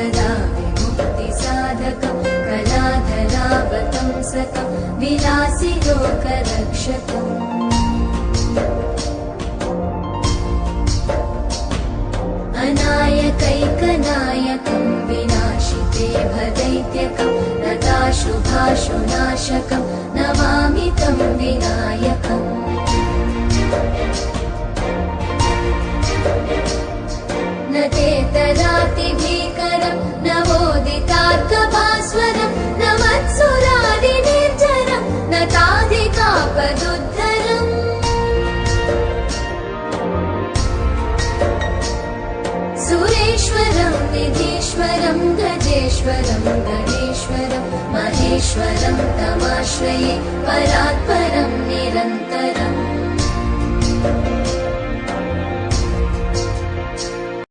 सदा विमुक्तिसाधकं कलाधरावतंसकं विलासि लोकरक्षकम् अनायकैकनायकं विनाशिते भदैत्यकं रताशुभाशुनाशकं नमामि तं विनायकम् न चेतरातिभीकरं नवोदितार्कभास्वरं न वत्सुरादिनिर्झरं न ताधिकापदुद्धरम् सुरेश्वरं निधीश्वरं गजेश्वरं गणेश्वरं महेश्वरं तमाश्रये परात्परं निरन्तरम्